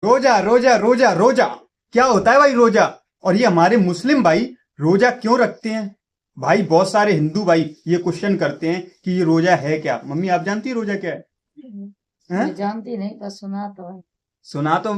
रोजा रोजा रोजा रोजा क्या होता है भाई रोजा? और ये हमारे मुस्लिम भाई रोजा क्यों रखते हैं? भाई बहुत सारे हिंदू भाई ये क्वेश्चन करते हैं कि ये रोजा है क्या। मम्मी आप जानती है रोजा क्या है? मैं जानती नहीं, बस सुना तो है। सुना तो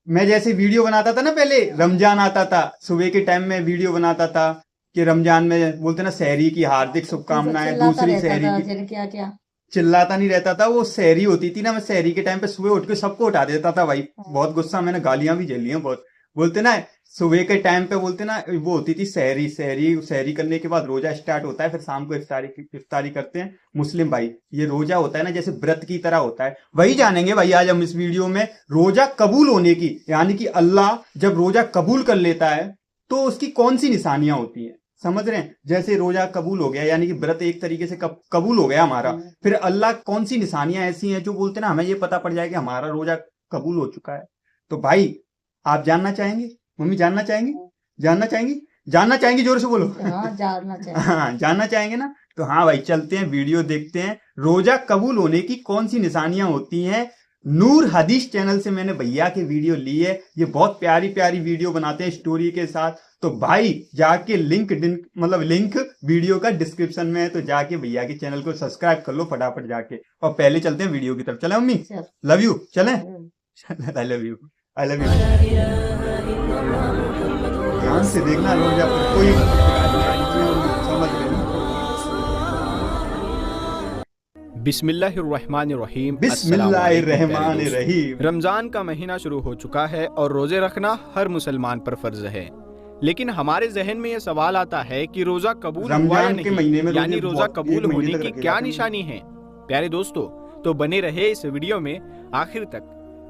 मैं जैसे वीडियो बनाता था ना, पहले रमजान आता था, सुबह के टाइम में वीडियो बनाता था कि रमजान में बोलते ना सहरी की हार्दिक शुभकामनाएं, दूसरी सहरी की। क्या क्या चिल्लाता नहीं रहता था, वो सहरी होती थी ना, मैं सहरी के टाइम पे सुबह उठ के सबको उठा देता था भाई। बहुत गुस्सा, मैंने गालियां भी झेली हैं बहुत। बोलते ना सुबह के टाइम पे बोलते ना वो होती थी सहरी, सहरी करने के बाद रोजा स्टार्ट होता है, फिर शाम को इफ्तारी करते हैं मुस्लिम भाई। ये रोजा होता है ना जैसे व्रत की तरह होता है, वही जानेंगे भाई आज हम इस वीडियो में। रोजा कबूल होने की, यानी कि अल्लाह जब रोजा कबूल कर लेता है तो उसकी कौन सी निशानियां होती हैं, समझ रहे हैं? जैसे रोजा कबूल हो गया, यानी कि व्रत एक तरीके से कबूल हो गया हमारा, फिर अल्लाह कौन सी निशानियां ऐसी हैं जो बोलते ना हमें ये पता पड़ जाए कि हमारा रोजा कबूल हो चुका है। तो भाई आप जानना चाहेंगे? मम्मी जानना चाहेंगी? जानना चाहेंगी? जानना चाहेंगी, जोर से बोलो। हाँ, जानना चाहिए। हाँ जानना चाहेंगे ना, तो हाँ भाई चलते हैं वीडियो देखते हैं। रोजा कबूल होने की कौन सी निशानियां होती हैं? नूर हदीस चैनल से मैंने भैया की वीडियो ली है, ये बहुत प्यारी प्यारी वीडियो बनाते हैं स्टोरी के साथ। तो भाई जाके लिंक वीडियो का डिस्क्रिप्शन में है, तो जाके भैया के चैनल को सब्सक्राइब कर लो फटाफट जाके। और पहले चलते हैं वीडियो की तरफ। चले मम्मी? लव यू, चले? I love you, I love you. ध्यान से देखना, रोजा पर कोई समझ लेना। बिस्मिल्लाहिर्रहमानिर्रहीम। बिस्मिल्लाहिर्रहमानिर्रहीम। रमज़ान का महीना शुरू हो चुका है और रोज़े रखना हर मुसलमान पर फ़र्ज है। लेकिन हमारे जहन में ये सवाल आता है कि रोज़ा कबूल हुआ या नहीं, यानी रोज़ा कबूल होने की क्या निशानी है? प्यारे दोस्तों, तो बने रहे इस वीडियो में आखिर तक।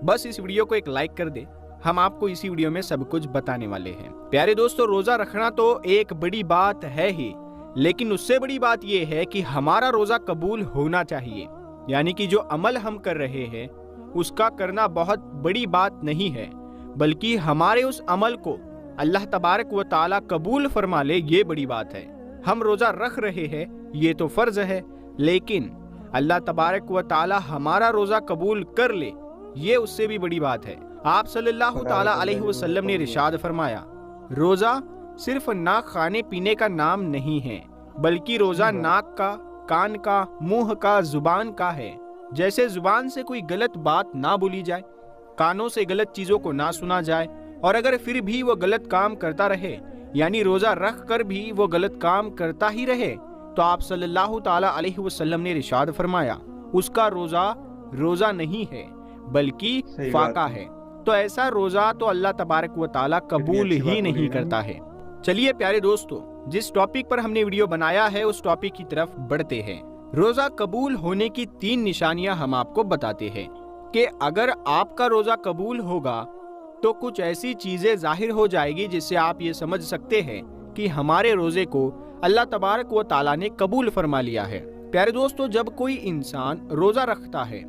बस इस वीडियो को एक लाइक कर दे, हम आपको इसी वीडियो में सब कुछ बताने वाले हैं। प्यारे दोस्तों, रोज़ा रखना तो एक बड़ी बात है ही, लेकिन उससे बड़ी बात यह है कि हमारा रोजा कबूल होना चाहिए। यानी कि जो अमल हम कर रहे हैं उसका करना बहुत बड़ी बात नहीं है, बल्कि हमारे उस अमल को अल्लाह तबारक व ताला कबूल फरमा ले, ये बड़ी बात है। हम रोजा रख रहे हैं ये तो फर्ज है, लेकिन अल्लाह तबारक व ताला हमारा रोजा कबूल कर ले ये उससे भी बड़ी बात है। आप सल्लल्लाहु ताला अलैहि वसल्लम ने इरशाद फरमाया, रोजा सिर्फ ना खाने पीने का नाम नहीं है, बल्कि रोजा नाक का, कान का, मुंह का, जुबान का है। जैसे जुबान से कोई गलत बात ना बोली जाए, कानों से गलत चीजों को ना सुना जाए, और अगर फिर भी वो गलत काम करता रहे, यानी रोजा रख कर भी वो गलत काम करता ही रहे, तो आप सल्लल्लाहु ताला अलैहि वसल्लम ने इरशाद फरमाया, उसका रोजा नहीं है बल्कि फाका है। तो ऐसा रोजा तो अल्लाह तबारक व ताला कबूल ही नहीं करता है। चलिए प्यारे दोस्तों, जिस टॉपिक पर हमने वीडियो बनाया है उस टॉपिक की तरफ बढ़ते हैं। रोजा कबूल होने की 3 निशानियां हम आपको बताते हैं कि अगर आपका रोजा कबूल होगा तो कुछ ऐसी चीजें जाहिर हो जाएगी जिससे आप ये समझ सकते हैं कि हमारे रोजे को अल्लाह तबारक व ताला ने कबूल फरमा लिया है। प्यारे दोस्तों, जब कोई इंसान रोजा रखता है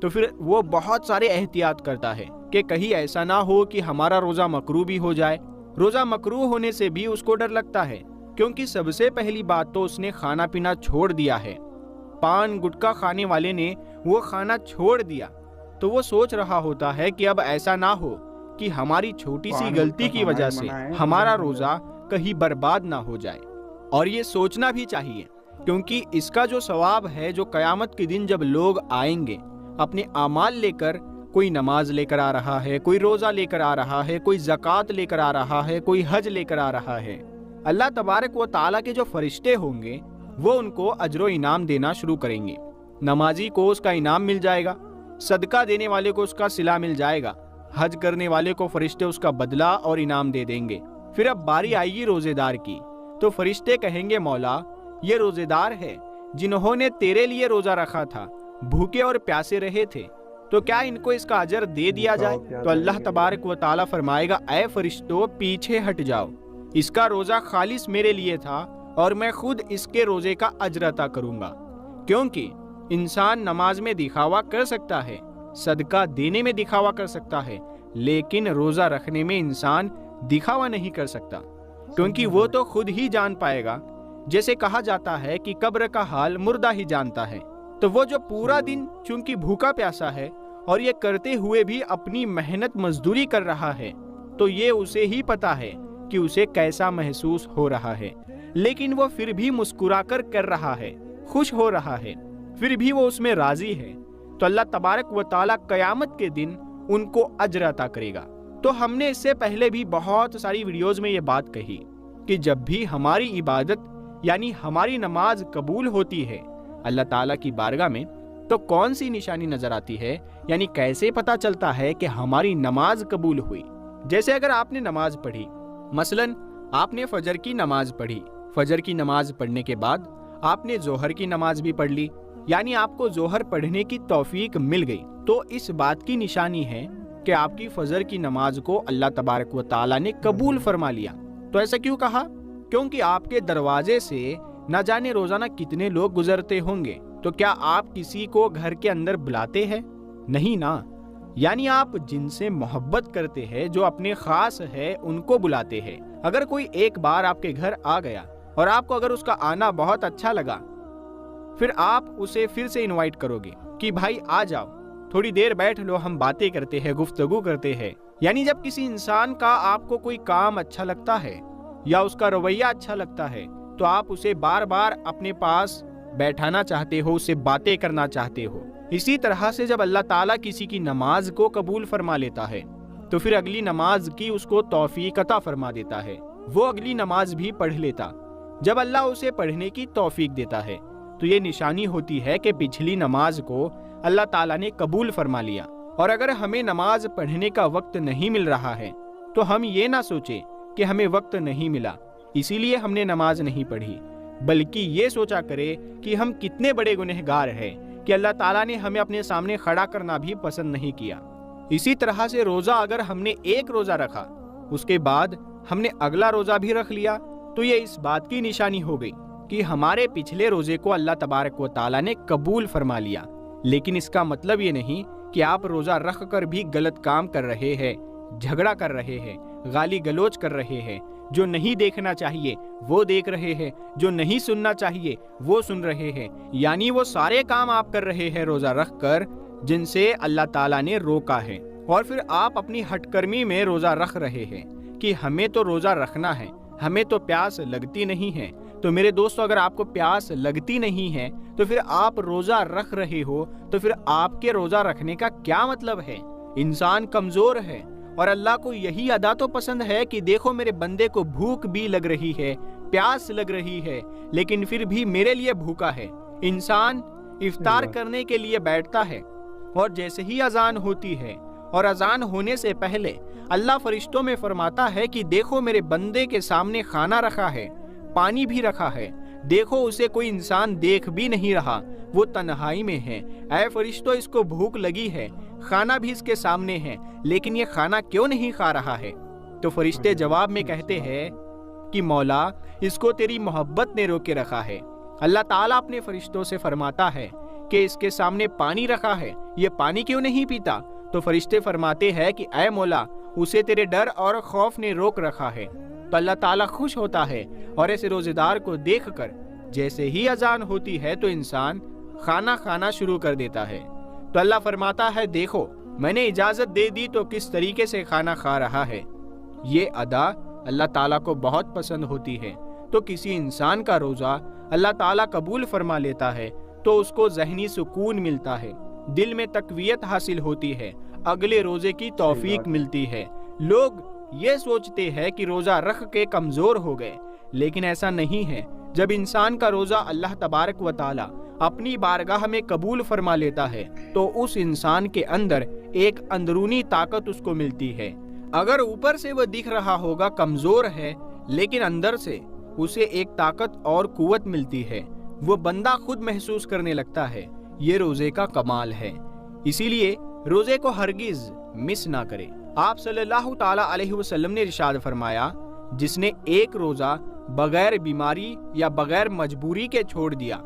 तो फिर वो बहुत सारे एहतियात करता है कि कहीं ऐसा ना हो कि हमारा रोजा मकरूह भी हो जाए। रोजा मकरूह होने से भी उसको डर लगता है, क्योंकि सबसे पहली बात तो उसने खाना पीना छोड़ दिया है। पान गुटखा खाने वाले ने वो खाना छोड़ दिया, तो वो सोच रहा होता है कि अब ऐसा ना हो कि हमारी छोटी सी गलती की वजह से हमारा रोजा कहीं बर्बाद ना हो जाए। और ये सोचना भी चाहिए, क्योंकि इसका जो सवाब है, जो कयामत के दिन जब लोग आएंगे अपने आमाल लेकर, कोई नमाज लेकर आ रहा है, कोई रोजा लेकर आ रहा है, कोई ज़कात लेकर आ रहा है, कोई हज लेकर आ रहा है, अल्लाह तबारक व ताला के जो फरिश्ते होंगे वो उनको अजरो इनाम देना शुरू करेंगे। नमाजी को उसका इनाम मिल जाएगा, सदका देने वाले को उसका सिला मिल जाएगा, हज करने वाले को फरिश्ते उसका बदला और इनाम दे देंगे। फिर अब बारी आएगी रोजेदार की, तो फरिश्ते कहेंगे, मौला ये रोजेदार है जिन्होंने तेरे लिए रोजा रखा था, भूखे और प्यासे रहे थे, तो क्या इनको इसका अजर दे दिया जाए? तो अल्लाह तबारक व ताला फरमाएगा, ऐ फरिश्तों पीछे हट जाओ, इसका रोजा खालिस मेरे लिए था और मैं खुद इसके रोजे का अजर अता करूंगा। क्योंकि इंसान नमाज में दिखावा कर सकता है, सदका देने में दिखावा कर सकता है, लेकिन रोजा रखने में इंसान दिखावा नहीं कर सकता, क्योंकि वो तो खुद ही जान पाएगा। जैसे कहा जाता है कि कब्र का हाल मुर्दा ही जानता है। तो वो जो पूरा दिन चूंकि भूखा प्यासा है اور یہ کرتے ہوئے بھی اپنی محنت مزدوری کر رہا ہے تو یہ اسے ہی پتا ہے کہ اسے کیسا محسوس ہو رہا ہے، لیکن وہ پھر بھی مسکرا کر رہا ہے، خوش ہو رہا ہے، پھر بھی وہ اس میں راضی ہے، تو اللہ تبارک و تعالیٰ قیامت کے دن ان کو اجر عطا کرے گا۔ تو ہم نے اس سے پہلے بھی بہت ساری ویڈیوز میں یہ بات کہی کہ جب بھی ہماری عبادت یعنی ہماری نماز قبول ہوتی ہے اللہ تعالیٰ کی بارگاہ میں، تو کون سی نشانی نظر آتی ہے، یعنی کیسے پتا چلتا ہے کہ ہماری نماز قبول ہوئی؟ جیسے اگر آپ نے نماز پڑھی، مثلاً آپ نے فجر کی نماز پڑھی، فجر کی نماز پڑھنے کے بعد آپ نے ظہر کی نماز بھی پڑھ لی، یعنی آپ کو ظہر پڑھنے کی توفیق مل گئی، تو اس بات کی نشانی ہے کہ آپ کی فجر کی نماز کو اللہ تبارک و تعالیٰ نے قبول فرما لیا۔ تو ایسا کیوں کہا؟ کیونکہ آپ کے دروازے سے نہ جانے روزانہ کتنے لوگ گزرتے ہوں گے، تو کیا آپ کسی کو گھر کے اندر بلاتے ہیں؟ نہیں نا، یعنی آپ جن سے محبت کرتے ہیں، جو اپنے خاص ہے، ان کو بلاتے ہیں۔ اگر کوئی ایک بار آپ کے گھر آ گیا اور آپ کو اگر اس کا آنا بہت اچھا لگا، پھر آپ اسے پھر سے انوائٹ کرو گے کہ بھائی آ جاؤ، تھوڑی دیر بیٹھ لو، ہم باتیں کرتے ہیں، گفتگو کرتے ہیں۔ یعنی جب کسی انسان کا آپ کو کوئی کام اچھا لگتا ہے یا اس کا رویہ اچھا لگتا ہے تو آپ اسے بار بار اپنے پاس بیٹھانا چاہتے ہو، اسے باتیں کرنا چاہتے ہو۔ اسی طرح سے جب اللہ تعالیٰ کسی کی نماز کو قبول فرما لیتا ہے تو پھر اگلی نماز کی اس کو توفیق عطا فرما دیتا ہے، وہ اگلی نماز بھی پڑھ لیتا۔ جب اللہ اسے پڑھنے کی توفیق دیتا ہے تو یہ نشانی ہوتی ہے کہ پچھلی نماز کو اللہ تعالیٰ نے قبول فرما لیا۔ اور اگر ہمیں نماز پڑھنے کا وقت نہیں مل رہا ہے تو ہم یہ نہ سوچیں کہ ہمیں وقت نہیں ملا اسی لیے ہم نے نماز نہیں پڑھی، بلکہ یہ سوچا کرے کہ ہم کتنے بڑے گنہگار ہیں کہ اللہ تعالیٰ نے ہمیں اپنے سامنے کھڑا کرنا بھی پسند نہیں کیا۔ اسی طرح سے روزہ اگر ہم نے ایک روزہ رکھا، اس کے بعد ہم نے اگلا روزہ بھی رکھ لیا، تو یہ اس بات کی نشانی ہو گئی کہ ہمارے پچھلے روزے کو اللہ تبارک و تعالیٰ نے قبول فرما لیا۔ لیکن اس کا مطلب یہ نہیں کہ آپ روزہ رکھ کر بھی غلط کام کر رہے ہیں، جھگڑا کر رہے ہیں، گالی گلوچ کر رہے ہیں، جو نہیں دیکھنا چاہیے وہ دیکھ رہے ہیں، جو نہیں سننا چاہیے وہ سن رہے ہیں، یعنی وہ سارے کام آپ کر رہے ہیں روزہ رکھ کر جن سے اللہ تعالیٰ نے روکا ہے، اور پھر آپ اپنی ہٹ کرمی میں روزہ رکھ رہے ہیں کہ ہمیں تو روزہ رکھنا ہے، ہمیں تو پیاس لگتی نہیں ہے۔ تو میرے دوستو، اگر آپ کو پیاس لگتی نہیں ہے تو پھر آپ روزہ رکھ رہے ہو، تو پھر آپ کے روزہ رکھنے کا کیا مطلب ہے؟ انسان کمزور ہے اور اللہ کو یہی ادا تو پسند ہے کہ دیکھو میرے بندے کو بھوک بھی لگ رہی ہے، پیاس لگ رہی ہے، لیکن پھر بھی میرے لیے بھوکا ہے۔ انسان افطار کرنے کے لیے بیٹھتا ہے اور جیسے ہی اذان ہوتی ہے اور اذان ہونے سے پہلے اللہ فرشتوں میں فرماتا ہے کہ دیکھو میرے بندے کے سامنے کھانا رکھا ہے، پانی بھی رکھا ہے، دیکھو اسے کوئی انسان دیکھ بھی نہیں رہا، وہ تنہائی میں ہے، اے فرشتوں اس کو بھوک لگی ہے، کھانا بھی اس کے سامنے ہے، لیکن یہ کھانا کیوں نہیں کھا رہا ہے؟ تو فرشتے جواب میں کہتے ہیں کہ مولا اس کو تیری محبت نے روکے رکھا ہے۔ اللہ تعالیٰ اپنے فرشتوں سے فرماتا ہے کہ اس کے سامنے پانی رکھا ہے، یہ پانی کیوں نہیں پیتا؟ تو فرشتے فرماتے ہیں کہ اے مولا اسے تیرے ڈر اور خوف نے روک رکھا ہے۔ تو اللہ تعالیٰ خوش ہوتا ہے اور ایسے روزے دار کو دیکھ کر جیسے ہی اذان ہوتی ہے تو انسان کھانا کھانا شروع کر دیتا ہے۔ تو اللہ فرماتا ہے دیکھو میں نے اجازت دے دی تو کس طریقے سے کھانا کھا رہا ہے۔ یہ ادا اللہ تعالیٰ کو بہت پسند ہوتی ہے۔ تو کسی انسان کا روزہ اللہ تعالیٰ قبول فرما لیتا ہے تو اس کو ذہنی سکون ملتا ہے، دل میں تقویت حاصل ہوتی ہے، اگلے روزے کی توفیق ملتی ہے۔ لوگ یہ سوچتے ہیں کہ روزہ رکھ کے کمزور ہو گئے، لیکن ایسا نہیں ہے۔ جب انسان کا روزہ اللہ تبارک و تعالی اپنی بارگاہ میں قبول فرما لیتا ہے تو اس انسان کے اندر ایک اندرونی طاقت اس کو ملتی ہے۔ اگر اوپر سے وہ دکھ رہا ہوگا کمزور ہے، لیکن اندر سے اسے ایک طاقت اور قوت ملتی ہے، وہ بندہ خود محسوس کرنے لگتا ہے۔ یہ روزے کا کمال ہے، اسی لیے روزے کو ہرگز مس نہ کرے۔ آپ صلی اللہ تعالی علیہ وسلم نے ارشاد فرمایا، جس نے ایک روزہ بغیر بیماری یا بغیر مجبوری کے چھوڑ دیا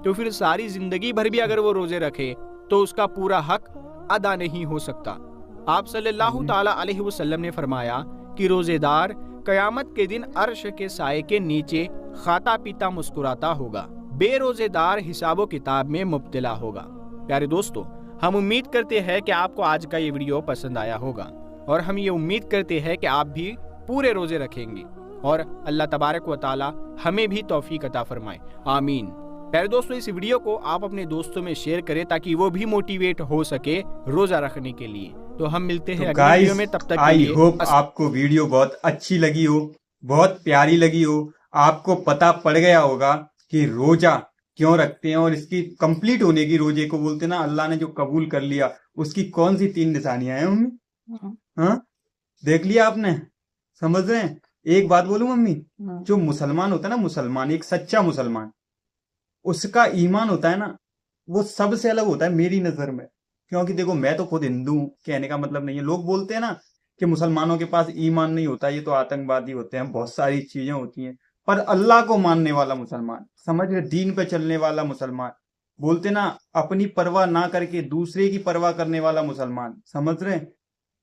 تو پھر ساری زندگی بھر بھی اگر وہ روزے رکھے تو اس کا پورا حق ادا نہیں ہو سکتا۔ آپ صلی اللہ تعالی علیہ وسلم نے فرمایا کہ روزے دار قیامت کے دن عرش کے سائے کے نیچے کھاتا پیتا مسکراتا ہوگا، بے روزے دار حساب و کتاب میں مبتلا ہوگا۔ پیارے دوستو، हम उम्मीद करते हैं कि आपको आज का ये वीडियो पसंद आया होगा और हम ये उम्मीद करते हैं कि आप भी पूरे रोजे रखेंगे और अल्लाह तबारक व तआला हमें भी तौफीक अता फरमाए, आमीन। प्यारे दोस्तों, इस वीडियो को आप अपने दोस्तों में शेयर करें ताकि वो भी मोटिवेट हो सके रोजा रखने के लिए। तो हम मिलते हैं अगली वीडियो में, तब तक आई होप आपको वीडियो बहुत अच्छी लगी हो, बहुत प्यारी लगी हो, आपको पता पड़ गया होगा कि रोजा क्यों रखते हैं और इसकी कंप्लीट होने की, रोजे को बोलते ना अल्लाह ने जो कबूल कर लिया, उसकी कौन सी 3 निशानियां हैं मम्मी? हाँ, देख लिया आपने? समझ रहे हैं? एक बात बोलूं मम्मी, जो मुसलमान होता है ना, मुसलमान एक सच्चा मुसलमान, उसका ईमान होता है ना, वो सबसे अलग होता है मेरी नजर में। क्योंकि देखो, मैं तो खुद हिंदू हूं, कहने का मतलब नहीं है, लोग बोलते हैं ना कि मुसलमानों के पास ईमान नहीं होता, ये तो आतंकवादी होते हैं, बहुत सारी चीजें होती हैं, पर अल्लाह को मानने वाला मुसलमान, समझ रहे, दीन पे चलने वाला मुसलमान, बोलते ना अपनी परवाह ना करके दूसरे की परवाह करने वाला मुसलमान, समझ रहे हैं?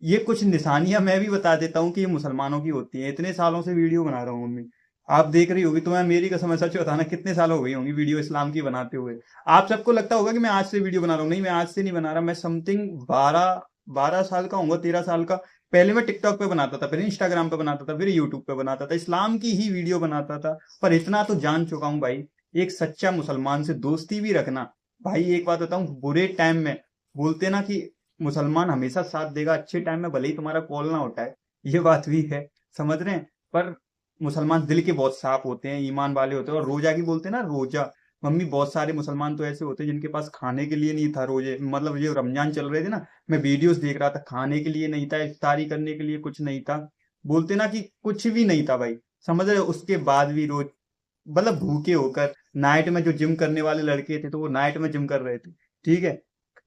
ये कुछ निशानियां मैं भी बता देता हूँ कि ये मुसलमानों की होती हैं। इतने सालों से वीडियो बना रहा हूँ मम्मी, आप देख रही होगी, तुम्हें मेरी कसम सच बताना कितने साल हो गई होंगी वीडियो इस्लाम की बनाते हुए। आप सबको लगता होगा कि मैं आज से वीडियो बना रहा हूँ, नहीं, मैं आज से नहीं बना रहा, मैं समथिंग 12 साल का हूँ, 13 साल का। पहले मैं टिकटॉक पे बनाता था, फिर इंस्टाग्राम पे बनाता था, फिर यूट्यूब पे बनाता था, इस्लाम की ही वीडियो बनाता था। पर इतना तो जान चुका हूँ भाई, एक सच्चा मुसलमान से दोस्ती भी रखना भाई। एक बात बताऊं, बुरे टाइम में बोलते ना कि मुसलमान हमेशा साथ देगा, अच्छे टाइम में भले ही तुम्हारा कॉल ना उठाए, ये बात भी है, समझ रहे हैं? पर मुसलमान दिल के बहुत साफ होते हैं, ईमान वाले होते हैं। और रोजा की बोलते हैं ना, रोजा मम्मी, बहुत सारे मुसलमान तो ऐसे होते हैं जिनके पास खाने के लिए नहीं था रोजे, मतलब ये रमजान चल रहे थे ना, मैं वीडियोस देख रहा था, खाने के लिए नहीं था, इफ्तारी करने के लिए कुछ नहीं था, बोलते ना कि कुछ भी नहीं था भाई, समझ रहे? उसके बाद भी रोज मतलब भूखे होकर, नाइट में जो जिम करने वाले लड़के थे तो वो नाइट में जिम कर रहे थे, ठीक है,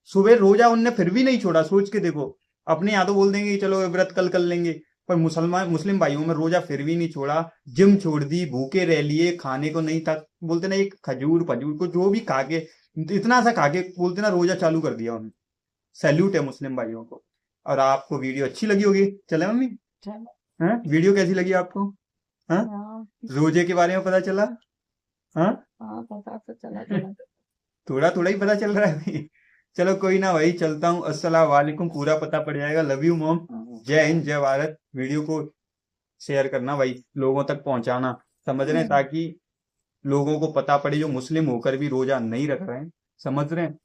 सुबह रोजा उनने फिर भी नहीं छोड़ा। सोच के देखो, अपने यहाँ तो बोल देंगे कि चलो व्रत कल कर लेंगे, पर मुस्लिम भाइयों में रोजा फिर भी नहीं छोड़ा, जिम छोड़ दी, भूखे रह लिए, खाने को नहीं था, बोलते ना एक खजूर फजूर को जो भी खा के, इतना सा खा के बोलते ना रोजा चालू कर दिया उन्होंने। सैल्यूट है मुस्लिम भाइयों को। और आपको वीडियो अच्छी लगी होगी, चले मम्मी? हाँ, वीडियो कैसी लगी आपको? हाँ, रोजे के बारे में पता चला? हाँ, पता तो चला थोड़ा थोड़ा ही पता चल रहा है भाई। चलो कोई ना भाई, चलता हूँ, अस्सलाम वालेकुम, पूरा पता पड़ जाएगा। लव यू मॉम, जय हिंद, जय भारत। वीडियो को शेयर करना भाई, लोगों तक पहुंचाना, समझ रहे हैं, ताकि लोगों को पता पड़े जो मुस्लिम होकर भी रोजा नहीं रख रहे हैं, समझ रहे हैं।